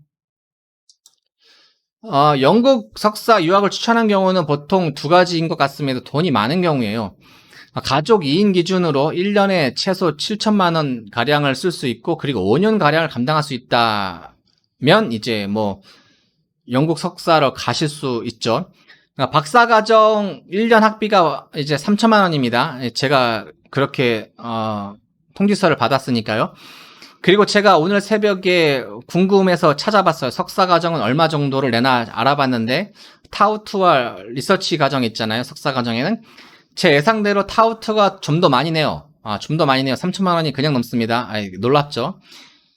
영국 석사 유학을 추천한 경우는 보통 두 가지인 것 같습니다. 돈이 많은 경우에요. 가족 2인 기준으로 1년에 최소 7천만 원 가량을 쓸 수 있고, 그리고 5년 가량을 감당할 수 있다면 이제 뭐 영국 석사로 가실 수 있죠. 박사과정 1년 학비가 이제 3천만 원입니다. 제가 그렇게 통지서를 받았으니까요. 그리고 제가 오늘 새벽에 궁금해서 찾아봤어요. 석사 과정은 얼마 정도를 내나 알아봤는데, 타우트와 리서치 과정 있잖아요. 석사 과정에는 제 예상대로 타우트가 좀 더 많이 내요. 좀 더 많이 내요. 3천만 원이 그냥 넘습니다. 놀랍죠.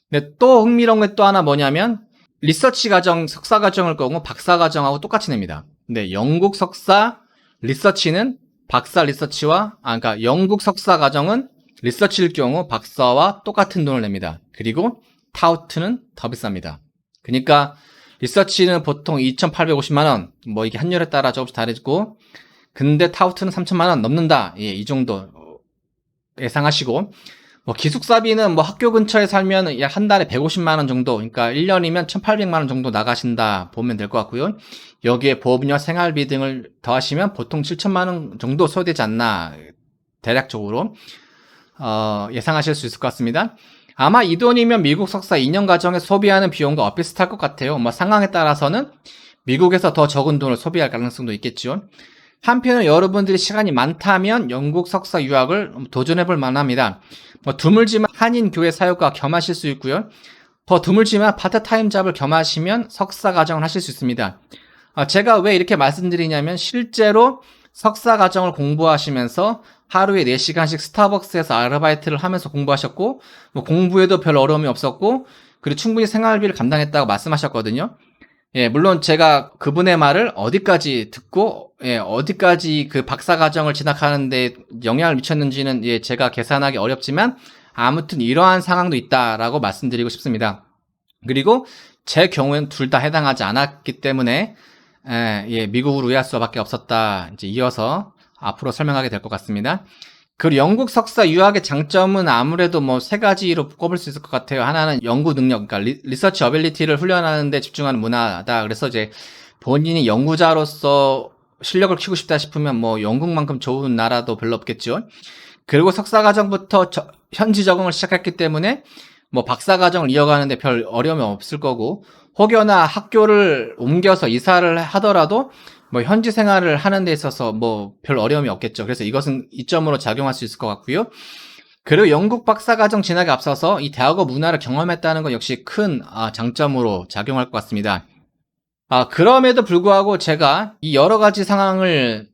근데 또 흥미로운 게 또 하나 뭐냐면, 리서치 과정, 석사 과정을 거고 박사 과정하고 똑같이 냅니다. 근데 영국 석사 리서치는 박사 리서치와, 그러니까 영국 석사 과정은 리서치일 경우 박사와 똑같은 돈을 냅니다. 그리고 타우트는 더 비쌉니다. 그러니까 리서치는 보통 2,850만 원, 뭐 이게 환율에 따라 조금씩 다르고, 근데 타우트는 3천만 원 넘는다. 예, 이 정도 예상하시고, 뭐 기숙사비는 뭐 학교 근처에 살면 한 달에 150만 원 정도, 그러니까 1년이면 1,800만 원 정도 나가신다 보면 될 것 같고요. 여기에 보험료, 생활비 등을 더하시면 보통 7천만 원 정도 소요되지 않나, 대략적으로 예상하실 수 있을 것 같습니다. 아마 이 돈이면 미국 석사 2년 과정에 소비하는 비용과 비슷할 것 같아요. 뭐 상황에 따라서는 미국에서 더 적은 돈을 소비할 가능성도 있겠죠. 한편으로 여러분들이 시간이 많다면 영국 석사 유학을 도전해볼 만합니다. 뭐 드물지만 한인 교회 사역과 겸하실 수 있고요. 더 드물지만 파트타임 잡을 겸하시면 석사 과정을 하실 수 있습니다. 제가 왜 이렇게 말씀드리냐면, 실제로 석사 과정을 공부하시면서 하루에 4시간씩 스타벅스에서 아르바이트를 하면서 공부하셨고, 뭐 공부에도 별 어려움이 없었고, 그리고 충분히 생활비를 감당했다고 말씀하셨거든요. 예, 물론 제가 그분의 말을 어디까지 듣고, 예, 어디까지 그 박사 과정을 진학하는데 영향을 미쳤는지는, 예, 제가 계산하기 어렵지만, 아무튼 이러한 상황도 있다라고 말씀드리고 싶습니다. 그리고 제 경우에는 둘 다 해당하지 않았기 때문에, 예, 미국으로 의할 수밖에 없었다. 이제 이어서 앞으로 설명하게 될 것 같습니다. 그리고 영국 석사 유학의 장점은 아무래도 뭐 세 가지로 꼽을 수 있을 것 같아요. 하나는 연구 능력, 그러니까 리서치 어빌리티를 훈련하는 데 집중하는 문화다. 그래서 이제 본인이 연구자로서 실력을 키우고 싶다 싶으면 뭐 영국만큼 좋은 나라도 별로 없겠죠. 그리고 석사 과정부터 현지 적응을 시작했기 때문에 뭐 박사 과정을 이어가는데 별 어려움이 없을 거고, 혹여나 학교를 옮겨서 이사를 하더라도 뭐 현지 생활을 하는 데 있어서 뭐 별 어려움이 없겠죠. 그래서 이것은 이점으로 작용할 수 있을 것 같고요. 그리고 영국 박사과정 진학에 앞서서 이 대학어 문화를 경험했다는 건 역시 큰 장점으로 작용할 것 같습니다. 그럼에도 불구하고 제가 이 여러 가지 상황을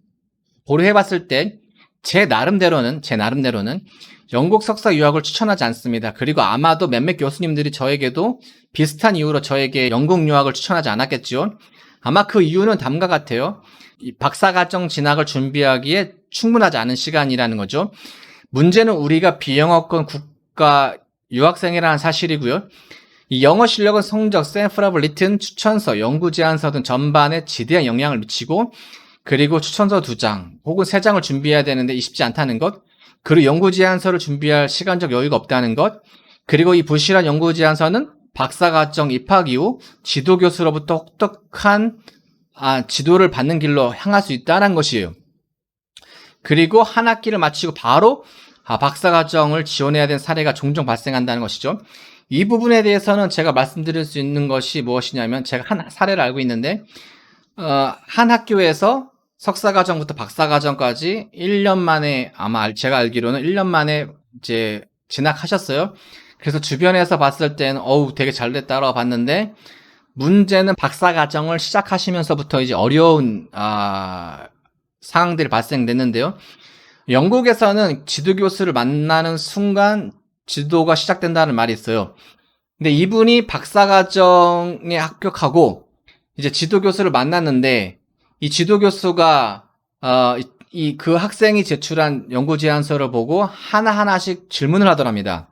고려해봤을 때 제 나름대로는 영국 석사 유학을 추천하지 않습니다. 그리고 아마도 몇몇 교수님들이 저에게도 비슷한 이유로 저에게 영국 유학을 추천하지 않았겠죠. 아마 그 이유는 다음과 같아요. 이 박사과정 진학을 준비하기에 충분하지 않은 시간이라는 거죠. 문제는 우리가 비영어권 국가 유학생이라는 사실이고요. 이 영어 실력은 성적, 샘플업을 리튼, 추천서, 연구 제안서 등 전반에 지대한 영향을 미치고, 그리고 추천서 2장 혹은 3장을 준비해야 되는데 쉽지 않다는 것, 그리고 연구 제안서를 준비할 시간적 여유가 없다는 것, 그리고 이 부실한 연구 제안서는 박사과정 입학 이후 지도교수로부터 혹독한 지도를 받는 길로 향할 수 있다는 것이에요. 그리고 한 학기를 마치고 바로 박사과정을 지원해야 되는 사례가 종종 발생한다는 것이죠. 이 부분에 대해서는 제가 말씀드릴 수 있는 것이 무엇이냐면, 제가 한 사례를 알고 있는데, 한 학교에서 석사과정부터 박사과정까지 1년 만에, 아마 제가 알기로는 1년 만에 이제 진학하셨어요. 그래서 주변에서 봤을 때는 되게 잘 됐다라고 봤는데, 문제는 박사과정을 시작하시면서부터 이제 어려운 상황들이 발생됐는데요. 영국에서는 지도교수를 만나는 순간 지도가 시작된다는 말이 있어요. 근데 이분이 박사과정에 합격하고 이제 지도교수를 만났는데, 이 지도교수가 그 학생이 제출한 연구 제안서를 보고 하나하나씩 질문을 하더랍니다.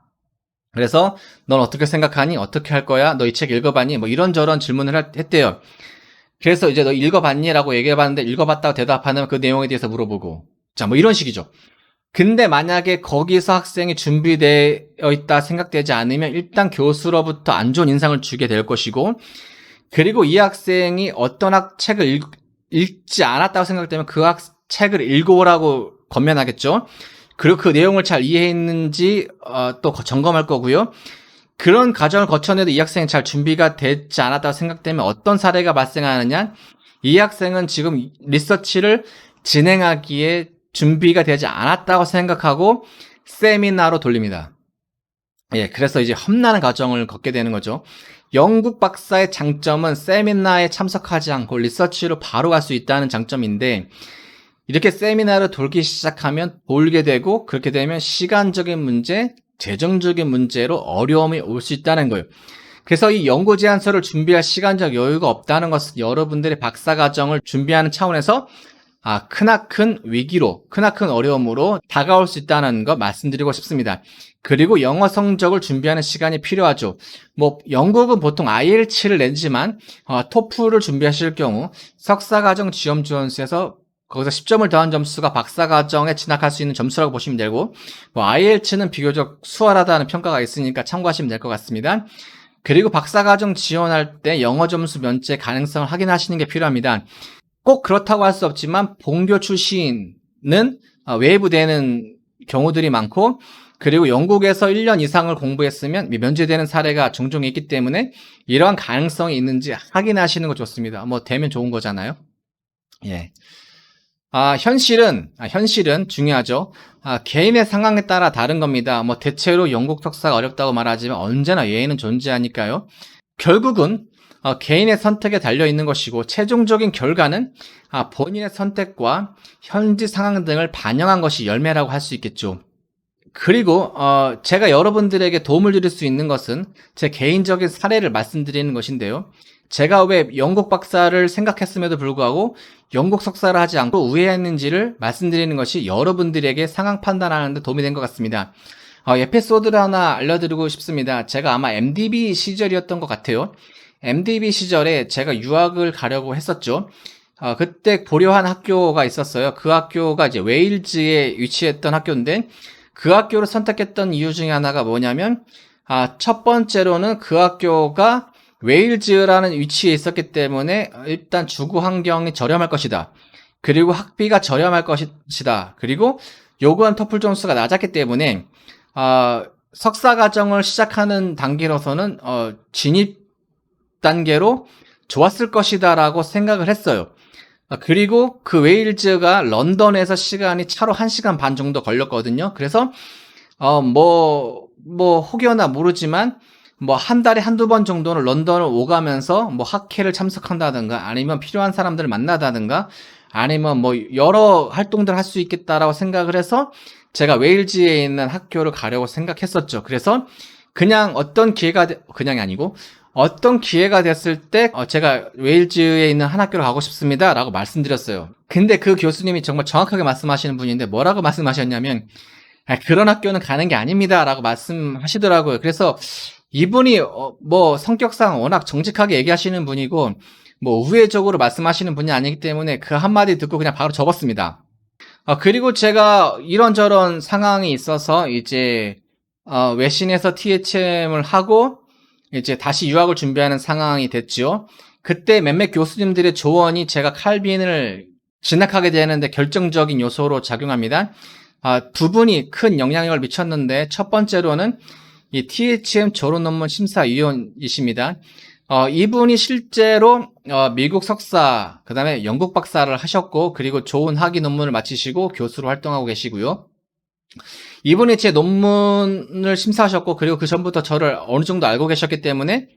그래서 넌 어떻게 생각하니? 어떻게 할 거야? 너 이 책 읽어봤니? 뭐 이런저런 질문을 했대요. 그래서 이제 너 읽어봤니? 라고 얘기해봤는데, 읽어봤다고 대답하면 그 내용에 대해서 물어보고, 자, 뭐 이런 식이죠. 근데 만약에 거기서 학생이 준비되어 있다 생각되지 않으면 일단 교수로부터 안 좋은 인상을 주게 될 것이고, 그리고 이 학생이 어떤 책을 읽지 않았다고 생각되면 그 책을 읽어오라고 권면하겠죠. 그리고 그 내용을 잘 이해했는지 또 점검할 거고요. 그런 과정을 거쳐내도 이 학생이 잘 준비가 되지 않았다고 생각되면 어떤 사례가 발생하느냐? 이 학생은 지금 리서치를 진행하기에 준비가 되지 않았다고 생각하고 세미나로 돌립니다. 예, 그래서 이제 험난한 과정을 걷게 되는 거죠. 영국 박사의 장점은 세미나에 참석하지 않고 리서치로 바로 갈 수 있다는 장점인데, 이렇게 세미나를 돌기 시작하면 돌게 되고, 그렇게 되면 시간적인 문제, 재정적인 문제로 어려움이 올 수 있다는 거예요. 그래서 이 연구 제안서를 준비할 시간적 여유가 없다는 것은 여러분들의 박사 과정을 준비하는 차원에서 크나큰 위기로, 크나큰 어려움으로 다가올 수 있다는 거 말씀드리고 싶습니다. 그리고 영어 성적을 준비하는 시간이 필요하죠. 영국은 보통 IELTS를 내지만, 토플을 준비하실 경우, 석사과정 지원지원서에서 거기서 10점을 더한 점수가 박사과정에 진학할 수 있는 점수라고 보시면 되고, IELTS는 비교적 수월하다는 평가가 있으니까 참고하시면 될 것 같습니다. 그리고 박사과정 지원할 때 영어 점수 면제 가능성을 확인하시는 게 필요합니다. 꼭 그렇다고 할 수 없지만 본교 출신은 웨이브되는 경우들이 많고, 그리고 영국에서 1년 이상을 공부했으면 면제되는 사례가 종종 있기 때문에 이러한 가능성이 있는지 확인하시는 거 좋습니다. 되면 좋은 거잖아요. 예. 현실은 중요하죠. 개인의 상황에 따라 다른 겁니다. 대체로 영국 석사가 어렵다고 말하지만 언제나 예외는 존재하니까요. 결국은 개인의 선택에 달려 있는 것이고, 최종적인 결과는 본인의 선택과 현지 상황 등을 반영한 것이 열매라고 할 수 있겠죠. 그리고 제가 여러분들에게 도움을 드릴 수 있는 것은 제 개인적인 사례를 말씀드리는 것인데요. 제가 왜 영국 박사를 생각했음에도 불구하고 영국 석사를 하지 않고 우회했는지를 말씀드리는 것이 여러분들에게 상황 판단하는 데 도움이 된 것 같습니다. 에피소드를 하나 알려드리고 싶습니다. 제가 아마 MDB 시절이었던 것 같아요. MDB 시절에 제가 유학을 가려고 했었죠. 그때 고려한 학교가 있었어요. 그 학교가 이제 웨일즈에 위치했던 학교인데, 그 학교를 선택했던 이유 중에 하나가 뭐냐면, 첫 번째로는 그 학교가 웨일즈라는 위치에 있었기 때문에 일단 주거 환경이 저렴할 것이다. 그리고 학비가 저렴할 것이다. 그리고 요구한 토플 점수가 낮았기 때문에 석사 과정을 시작하는 단계로서는 진입 단계로 좋았을 것이다라고 생각을 했어요. 그리고 그 웨일즈가 런던에서 시간이 차로 1시간 반 정도 걸렸거든요. 그래서 혹여나 모르지만 한 달에 한두 번 정도는 런던을 오가면서 학회를 참석한다든가, 아니면 필요한 사람들을 만나다든가, 아니면 여러 활동들을 할 수 있겠다라고 생각을 해서 제가 웨일즈에 있는 학교를 가려고 생각했었죠. 그래서 어떤 기회가 됐을 때 제가 웨일즈에 있는 한 학교를 가고 싶습니다 라고 말씀드렸어요. 근데 그 교수님이 정말 정확하게 말씀하시는 분인데, 뭐라고 말씀하셨냐면, 그런 학교는 가는 게 아닙니다 라고 말씀하시더라고요. 그래서 이분이 성격상 워낙 정직하게 얘기하시는 분이고, 우회적으로 말씀하시는 분이 아니기 때문에 그 한마디 듣고 그냥 바로 접었습니다. 그리고 제가 이런저런 상황이 있어서 이제 외신에서 THM을 하고 이제 다시 유학을 준비하는 상황이 됐죠. 그때 몇몇 교수님들의 조언이 제가 칼빈을 진학하게 되는데 결정적인 요소로 작용합니다. 두 분이 큰 영향력을 미쳤는데, 첫 번째로는 이 THM 졸업 논문 심사위원이십니다. 이분이 실제로 미국 석사, 그 다음에 영국 박사를 하셨고, 그리고 좋은 학위 논문을 마치시고 교수로 활동하고 계시고요. 이분이 제 논문을 심사하셨고, 그리고 그 전부터 저를 어느 정도 알고 계셨기 때문에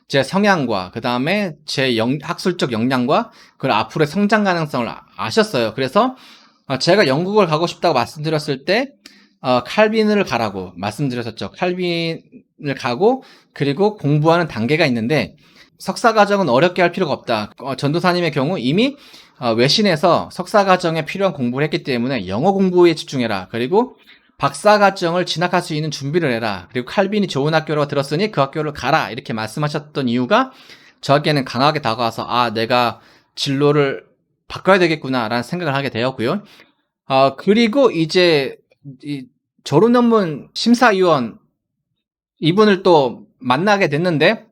제 성향과 그 다음에 제 학술적 역량과 그리고 앞으로의 성장 가능성을 아셨어요. 그래서 제가 영국을 가고 싶다고 말씀드렸을 때 칼빈을 가라고 말씀드렸었죠. 칼빈을 가고, 그리고 공부하는 단계가 있는데 석사 과정은 어렵게 할 필요가 없다. 전도사님의 경우 이미 외신에서 석사 과정에 필요한 공부를 했기 때문에 영어 공부에 집중해라. 그리고 박사 과정을 진학할 수 있는 준비를 해라. 그리고 칼빈이 좋은 학교로 들었으니 그 학교를 가라. 이렇게 말씀하셨던 이유가 저에게는 강하게 다가와서 내가 진로를 바꿔야 되겠구나라는 생각을 하게 되었고요. 그리고 이제 이 졸업 논문 심사위원 이분을 또 만나게 됐는데,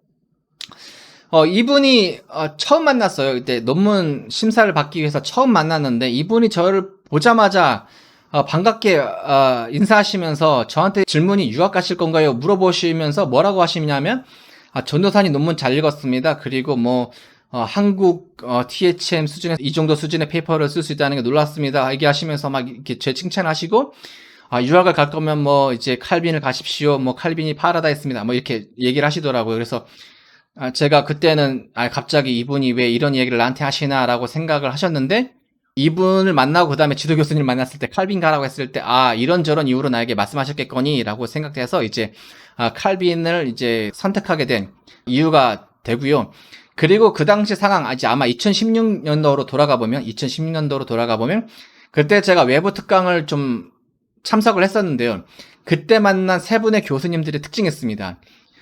이분이 처음 만났어요. 그때 논문 심사를 받기 위해서 처음 만났는데 이분이 저를 보자마자 반갑게 인사하시면서 저한테 질문이 유학 가실 건가요? 물어보시면서 뭐라고 하시냐면 전도사님 논문 잘 읽었습니다. 그리고 뭐 한국 THM 수준의 이 정도 수준의 페이퍼를 쓸 수 있다는 게 놀랐습니다. 얘기하시면서 막 이렇게 제 칭찬하시고 유학을 갈 거면 뭐 이제 칼빈을 가십시오. 뭐 칼빈이 파라다이스입니다. 뭐 이렇게 얘기를 하시더라고요. 그래서 제가 그때는 갑자기 이분이 왜 이런 얘기를 나한테 하시나라고 생각을 하셨는데 이분을 만나고 그다음에 지도 교수님을 만났을 때 칼빈 가라고 했을 때 이런저런 이유로 나에게 말씀하셨겠거니라고 생각돼서 이제 칼빈을 이제 선택하게 된 이유가 되고요. 그리고 그 당시 상황 이제 아마 2016년도로 돌아가 보면 그때 제가 외부 특강을 좀 참석을 했었는데요. 그때 만난 세 분의 교수님들이 특징했습니다.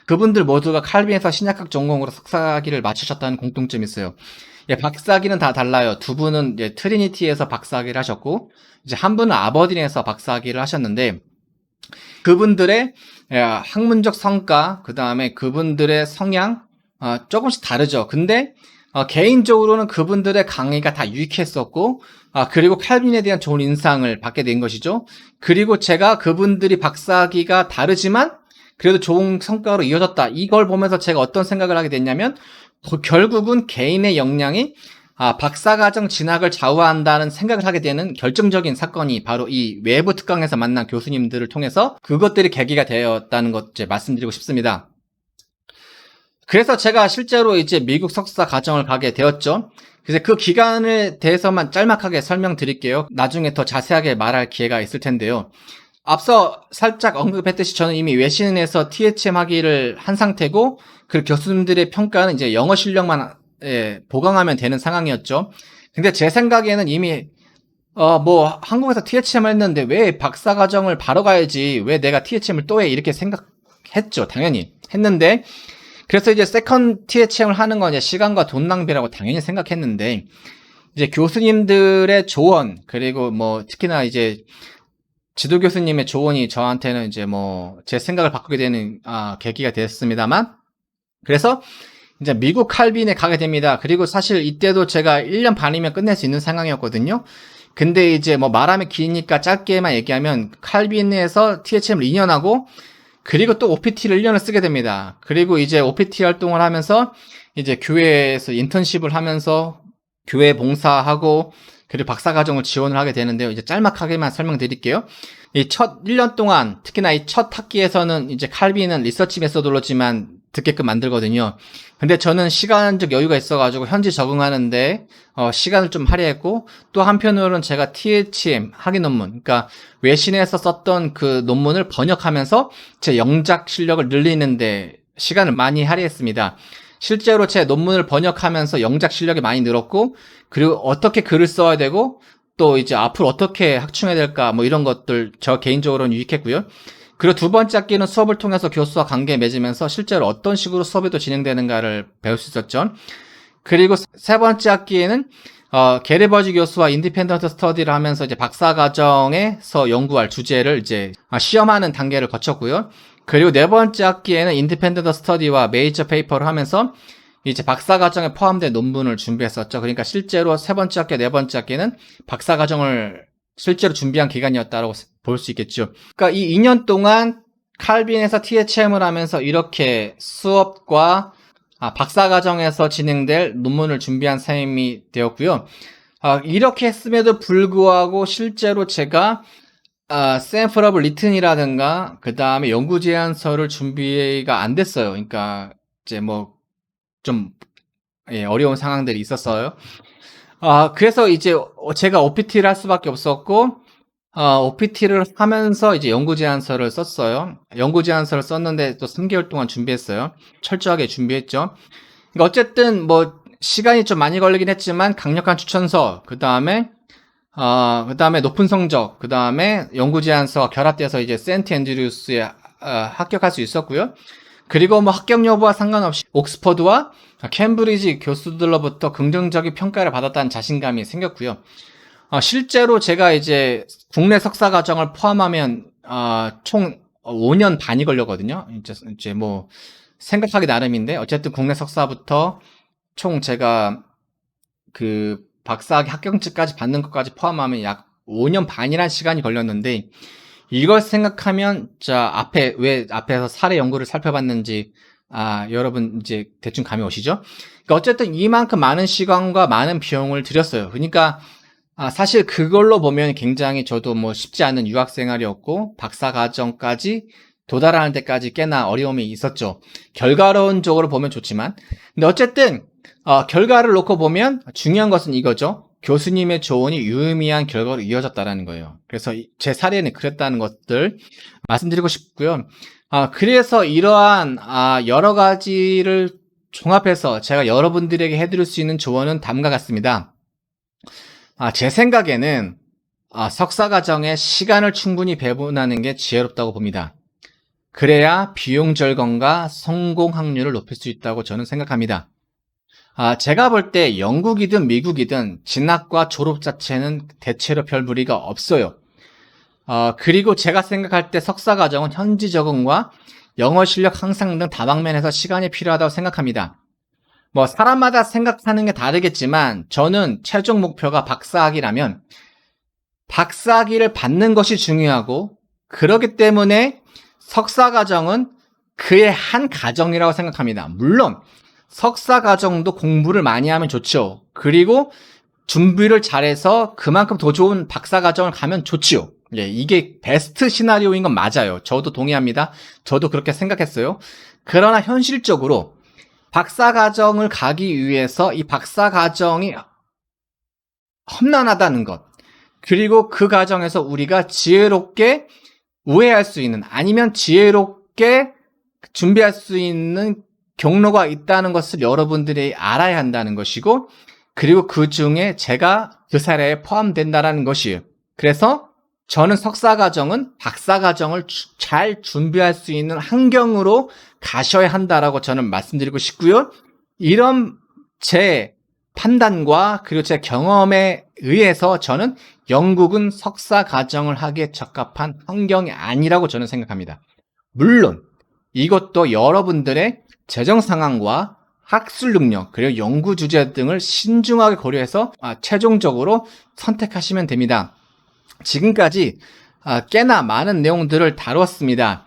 그분들 모두가 칼빈에서 신약학 전공으로 석사학위를 마치셨다는 공통점이 있어요. 예, 박사학위는 다 달라요. 두 분은 이제 트리니티에서 박사학위를 하셨고, 이제 한 분은 아버딘에서 박사학위를 하셨는데, 그분들의 학문적 성과, 그 다음에 그분들의 성향, 조금씩 다르죠. 근데, 개인적으로는 그분들의 강의가 다 유익했었고, 그리고 칼빈에 대한 좋은 인상을 받게 된 것이죠. 그리고 제가 그분들이 박사학위가 다르지만, 그래도 좋은 성과로 이어졌다. 이걸 보면서 제가 어떤 생각을 하게 됐냐면, 결국은 개인의 역량이 박사과정 진학을 좌우한다는 생각을 하게 되는 결정적인 사건이 바로 이 외부 특강에서 만난 교수님들을 통해서 그것들이 계기가 되었다는 것 이제 말씀드리고 싶습니다. 그래서 제가 실제로 이제 미국 석사 과정을 가게 되었죠. 그래서 그 기간에 대해서만 짤막하게 설명드릴게요. 나중에 더 자세하게 말할 기회가 있을 텐데요. 앞서 살짝 언급했듯이 저는 이미 외신에서 THM 학위를 한 상태고 그 교수님들의 평가는 이제 영어 실력만 보강하면 되는 상황이었죠. 근데 제 생각에는 이미 뭐 한국에서 THM을 했는데 왜 박사과정을 바로 가야지 왜 내가 THM을 또 해 이렇게 생각했죠. 당연히 했는데 그래서 이제 세컨 THM을 하는 건 이제 시간과 돈 낭비라고 당연히 생각했는데 이제 교수님들의 조언 그리고 뭐 특히나 이제 지도 교수님의 조언이 저한테는 이제 뭐 제 생각을 바꾸게 되는 계기가 됐습니다만 그래서 이제 미국 칼빈에 가게 됩니다. 그리고 사실 이때도 제가 1년 반이면 끝낼 수 있는 상황이었거든요. 근데 이제 뭐 말하면 기니까 짧게만 얘기하면 칼빈에서 THM을 2년 하고 그리고 또 OPT를 1년을 쓰게 됩니다. 그리고 이제 OPT 활동을 하면서 이제 교회에서 인턴십을 하면서 교회 봉사하고 그리고 박사과정을 지원을 하게 되는데요. 이제 짤막하게만 설명드릴게요. 이 첫 1년 동안, 특히나 이 첫 학기에서는 이제 칼빈은 리서치 메소드로지만 듣게끔 만들거든요. 근데 저는 시간적 여유가 있어가지고 현지 적응하는데, 시간을 좀 할애했고, 또 한편으로는 제가 THM 학위 논문, 그러니까 외신에서 썼던 그 논문을 번역하면서 제 영작 실력을 늘리는데 시간을 많이 할애했습니다. 실제로 제 논문을 번역하면서 영작 실력이 많이 늘었고, 그리고 어떻게 글을 써야 되고, 또 이제 앞으로 어떻게 학충해야 될까, 뭐 이런 것들 저 개인적으로는 유익했고요. 그리고 두 번째 학기는 수업을 통해서 교수와 관계 맺으면서 실제로 어떤 식으로 수업이 또 진행되는가를 배울 수 있었죠. 그리고 세 번째 학기에는 게리버지 교수와 인디펜던트 스터디를 하면서 이제 박사과정에서 연구할 주제를 이제 시험하는 단계를 거쳤고요. 그리고 네 번째 학기에는 인디펜던트 스터디와 메이저 페이퍼를 하면서 이제 박사과정에 포함된 논문을 준비했었죠. 그러니까 실제로 세 번째 학기, 네 번째 학기는 박사과정을 실제로 준비한 기간이었다고 볼 수 있겠죠. 그러니까 이 2년 동안 칼빈에서 THM을 하면서 이렇게 수업과 박사과정에서 진행될 논문을 준비한 셈이 되었고요. 이렇게 했음에도 불구하고 실제로 제가 샘플업을 리튼이라든가 그 다음에 연구 제안서를 준비가 안 됐어요. 그러니까 이제 뭐 좀 어려운 상황들이 있었어요. 그래서 이제 제가 OPT를 할 수밖에 없었고 OPT를 하면서 이제 연구 제안서를 썼어요. 연구 제안서를 썼는데 또 3개월 동안 준비했어요. 철저하게 준비했죠. 그러니까 어쨌든 뭐 시간이 좀 많이 걸리긴 했지만 강력한 추천서, 그 다음에 높은 성적, 그 다음에 연구 제안서가 결합돼서 이제 세인트 앤드류스에 합격할 수 있었고요. 그리고 뭐 합격 여부와 상관없이 옥스퍼드와 캠브리지 교수들로부터 긍정적인 평가를 받았다는 자신감이 생겼고요. 실제로 제가 이제 국내 석사 과정을 포함하면 총 5년 반이 걸렸거든요. 이제 뭐 생각하기 나름인데 어쨌든 국내 석사부터 총 제가 그 박사학위 합격증까지 받는 것까지 포함하면 약 5년 반이란 시간이 걸렸는데 이걸 생각하면 자 왜 앞에서 사례 연구를 살펴봤는지 여러분 이제 대충 감이 오시죠? 그러니까 어쨌든 이만큼 많은 시간과 많은 비용을 들였어요. 그러니까 사실 그걸로 보면 굉장히 저도 뭐 쉽지 않은 유학 생활이었고 박사 과정까지 도달하는 데까지 꽤나 어려움이 있었죠. 결과론적으로 보면 좋지만 근데 어쨌든 결과를 놓고 보면 중요한 것은 이거죠. 교수님의 조언이 유의미한 결과로 이어졌다는 거예요. 그래서 제 사례는 그랬다는 것들 말씀드리고 싶고요. 그래서 이러한 여러 가지를 종합해서 제가 여러분들에게 해드릴 수 있는 조언은 다음과 같습니다. 제 생각에는 석사 과정에 시간을 충분히 배분하는 게 지혜롭다고 봅니다. 그래야 비용 절감과 성공 확률을 높일 수 있다고 저는 생각합니다. 제가 볼 때 영국이든 미국이든 진학과 졸업 자체는 대체로 별 무리가 없어요. 그리고 제가 생각할 때 석사 과정은 현지 적응과 영어 실력 향상 등 다방면에서 시간이 필요하다고 생각합니다. 뭐 사람마다 생각하는 게 다르겠지만 저는 최종 목표가 박사학위라면 박사학위를 받는 것이 중요하고 그렇기 때문에 석사 과정은 그의 한 과정이라고 생각합니다. 물론 석사 과정도 공부를 많이 하면 좋죠. 그리고 준비를 잘해서 그만큼 더 좋은 박사 과정을 가면 좋지요. 예, 이게 베스트 시나리오인 건 맞아요. 저도 동의합니다. 저도 그렇게 생각했어요. 그러나 현실적으로 박사 과정을 가기 위해서 이 박사 과정이 험난하다는 것, 그리고 그 과정에서 우리가 지혜롭게 우회할 수 있는 아니면 지혜롭게 준비할 수 있는 경로가 있다는 것을 여러분들이 알아야 한다는 것이고 그리고 그 중에 제가 그 사례에 포함된다는 것이에요. 그래서 저는 석사 과정은 박사 과정을 잘 준비할 수 있는 환경으로 가셔야 한다라고 저는 말씀드리고 싶고요. 이런 제 판단과 그리고 제 경험에 의해서 저는 영국은 석사 과정을 하기에 적합한 환경이 아니라고 저는 생각합니다. 물론 이것도 여러분들의 재정 상황과 학술 능력 그리고 연구 주제 등을 신중하게 고려해서 최종적으로 선택하시면 됩니다. 지금까지 꽤나 많은 내용들을 다루었습니다.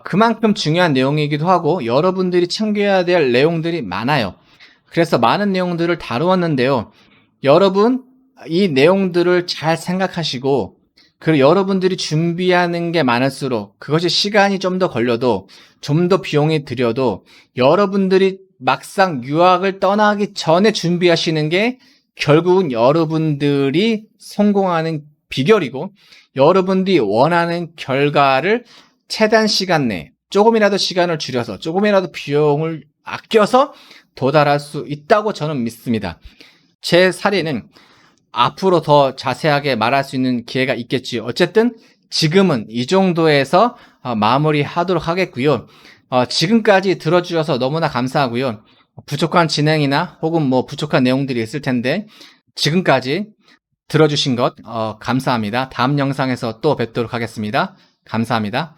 그만큼 중요한 내용이기도 하고 여러분들이 챙겨야 될 내용들이 많아요. 그래서 많은 내용들을 다루었는데요. 여러분 이 내용들을 잘 생각하시고 그리고 여러분들이 준비하는 게 많을수록 그것이 시간이 좀 더 걸려도 좀 더 비용이 들여도 여러분들이 막상 유학을 떠나기 전에 준비하시는 게 결국은 여러분들이 성공하는 비결이고 여러분들이 원하는 결과를 최단 시간 내에 조금이라도 시간을 줄여서 조금이라도 비용을 아껴서 도달할 수 있다고 저는 믿습니다. 제 사례는 앞으로 더 자세하게 말할 수 있는 기회가 있겠지요. 어쨌든 지금은 이 정도에서 마무리하도록 하겠고요. 지금까지 들어주셔서 너무나 감사하고요. 부족한 진행이나 혹은 뭐 부족한 내용들이 있을 텐데 지금까지 들어주신 것 감사합니다. 다음 영상에서 또 뵙도록 하겠습니다. 감사합니다.